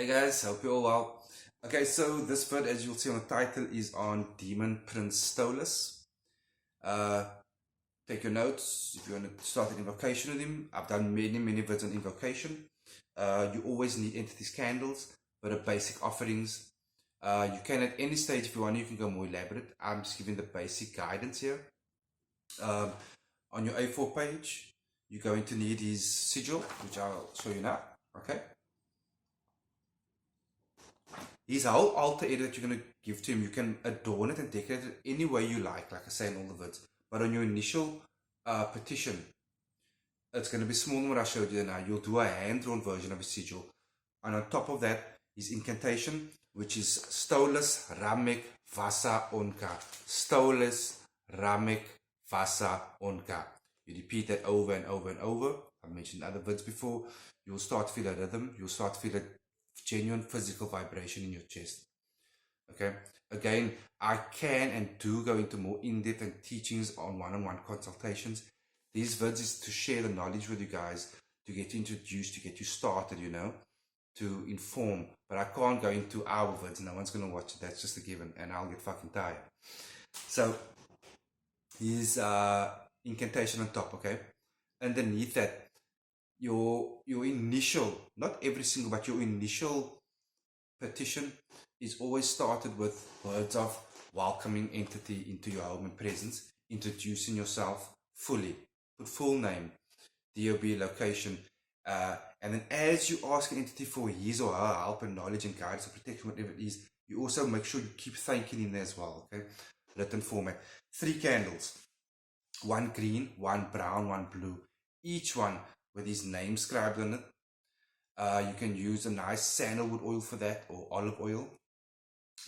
Hey guys, hope you're all well. Okay, so this vid, as you'll see on the title, is on Demon Prince Stolas. Uh, take your notes if you want to start an invocation with him. I've done many vids on invocation. You always need entities candles, but of basic offerings. You can at any stage, if you want, you can go more elaborate. I'm just giving the basic guidance here. On your A4 page, you're going to need his sigil, which I'll show you now. Okay. His whole altar area that you're going to give to him, you can adorn it and decorate it any way you like I say in all the vids. But on your initial petition, it's going to be smaller than what I showed you now. You'll do a hand-drawn version of his sigil. And on top of that, his incantation, which is Stolas Ramek Vasa Onka. Stolas Ramek Vasa Onka. You repeat that over and over and over. I've mentioned other vids before. You'll start to feel a rhythm. You'll start to feel a genuine physical vibration in your chest. Okay, again, I can and do go into more in-depth and teachings on one-on-one consultations. These vids is to share the knowledge with you guys, to get you introduced, to get you started, to inform. But I can't go into our vids. No one's going to watch it. That's just a given, and I'll get fucking tired. So his incantation on top. Okay, underneath that, your initial, not every single, but your initial petition is always started with words of welcoming entity into your home and presence, introducing yourself fully, put full name, DOB, location, and then as you ask an entity for his or her help and knowledge and guidance or protection, whatever it is, you also make sure you keep thanking him there as well. Okay, written format, 3 candles, 1 green, 1 brown, 1 blue, each one with his name scribed on it. You can use a nice sandalwood oil for that, or olive oil.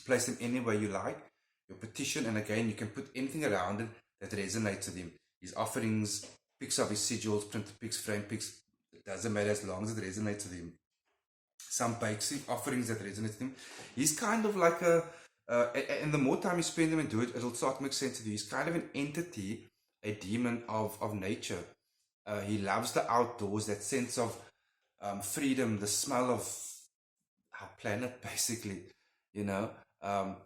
Place them any way you like. Your petition, and again, you can put anything around it that resonates with him. His offerings, pics of his sigils, printed pics, frame pics, it doesn't matter as long as it resonates with him. Some basic offerings that resonate with him. He's kind of like and the more time you spend him and do it, it'll start to make sense to you. He's kind of an entity, a demon of nature. He loves the outdoors, that sense of freedom, the smell of our planet, basically,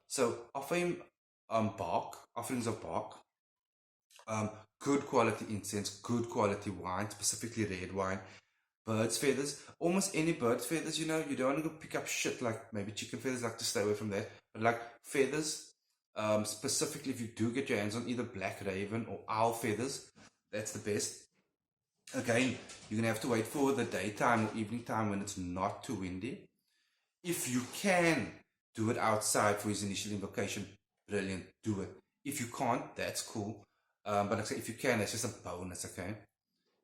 So offer him bark, offerings of bark, good quality incense, good quality wine, specifically red wine, bird's feathers, almost any bird's feathers, you don't want to go pick up shit like maybe chicken feathers, like to stay away from that, but like feathers, specifically if you do get your hands on either black raven or owl feathers, that's the best. Again, you're going to have to wait for the daytime or evening time when it's not too windy. If you can do it outside for his initial invocation, brilliant, do it. If you can't, that's cool. But like I say, if you can, that's just a bonus, okay?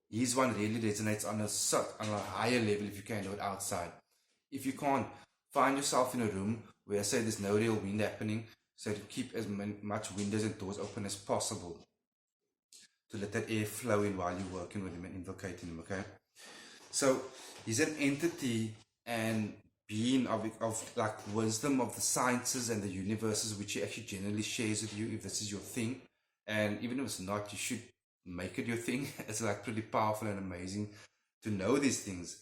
His one really resonates on a higher level if you can do it outside. If you can't, find yourself in a room where I say there's no real wind happening, so to keep as much windows and doors open as possible, to let that air flow in while you're working with him and invocating him, okay? So he's an entity and being of like wisdom of the sciences and the universes, which he actually generally shares with you if this is your thing. And even if it's not, you should make it your thing. It's like pretty powerful and amazing to know these things.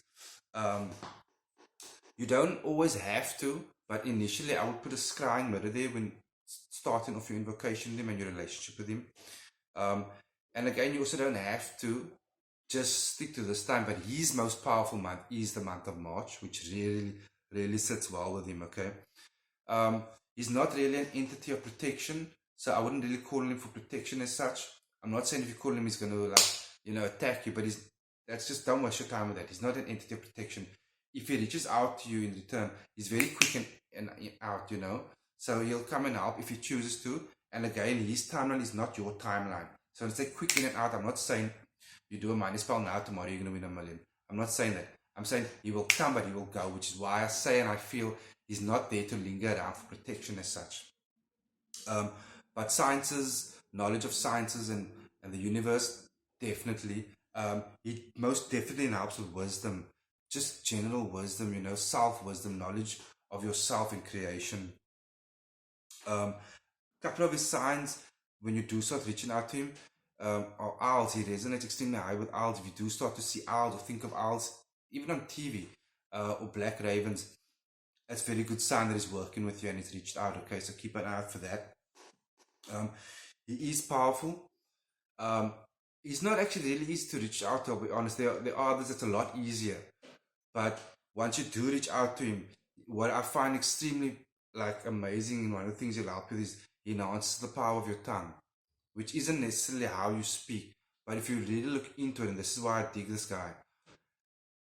You don't always have to, but initially I would put a scrying mirror there when starting off your invocation with him and your relationship with him. And again, you also don't have to just stick to this time, but his most powerful month is the month of March, which really sits well with him, okay? He's not really an entity of protection, so I wouldn't really call him for protection as such. I'm not saying if you call him, he's going to, attack you, but that's just, don't waste your time with that. He's not an entity of protection. If he reaches out to you in return, he's very quick and out, so he'll come and help if he chooses to. And again, his timeline is not your timeline. So it's like quick in and out. I'm not saying you do a minor spell now, tomorrow you're going to win $1 million. I'm not saying that. I'm saying he will come, but he will go, which is why I say and I feel he's not there to linger around for protection as such. But sciences, knowledge of sciences and the universe, definitely. He most definitely helps with wisdom, just general wisdom, self-wisdom, knowledge of yourself in creation. Couple of his signs, when you do start reaching out to him, are owls. He resonates extremely high with owls. If you do start to see owls or think of owls, even on TV, or black ravens, That's a very good sign that he's working with you and he's reached out. Okay, so keep an eye out for that. Um, he is powerful. Um, he's not actually really easy to reach out to, I'll be honest. There are others that's a lot easier. But once you do reach out to him, what I find extremely like amazing and one of the things he'll help you is he enhances the power of your tongue, which isn't necessarily how you speak. But if you really look into it, and this is why I dig this guy,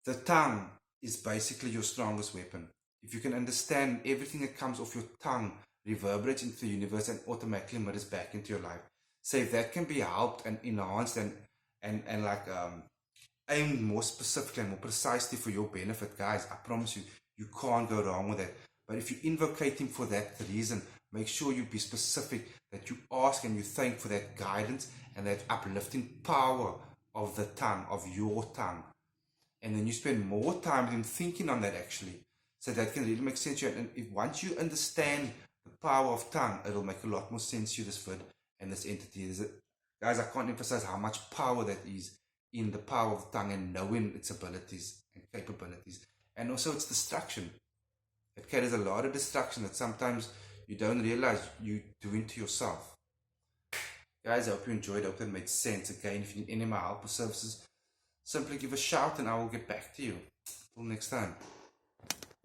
the tongue is basically your strongest weapon. If you can understand everything that comes off your tongue reverberates into the universe and automatically mirrors back into your life. So if that can be helped and enhanced and like aimed more specifically and more precisely for your benefit, guys, I promise you, you can't go wrong with that. But if you invocate him for that reason, make sure you be specific, that you ask and you thank for that guidance and that uplifting power of the tongue, of your tongue. And then you spend more time with him thinking on that actually. So that can really make sense to you. And if once you understand the power of tongue, it'll make a lot more sense to you, this vid and this entity. Guys, I can't emphasize how much power that is in the power of the tongue and knowing its abilities and capabilities. And also its destruction. It carries a lot of destruction that sometimes you don't realize you doing to yourself. Guys, I hope you enjoyed. I hope that made sense. Again, if you need any of my help or services, simply give a shout and I will get back to you. Till next time.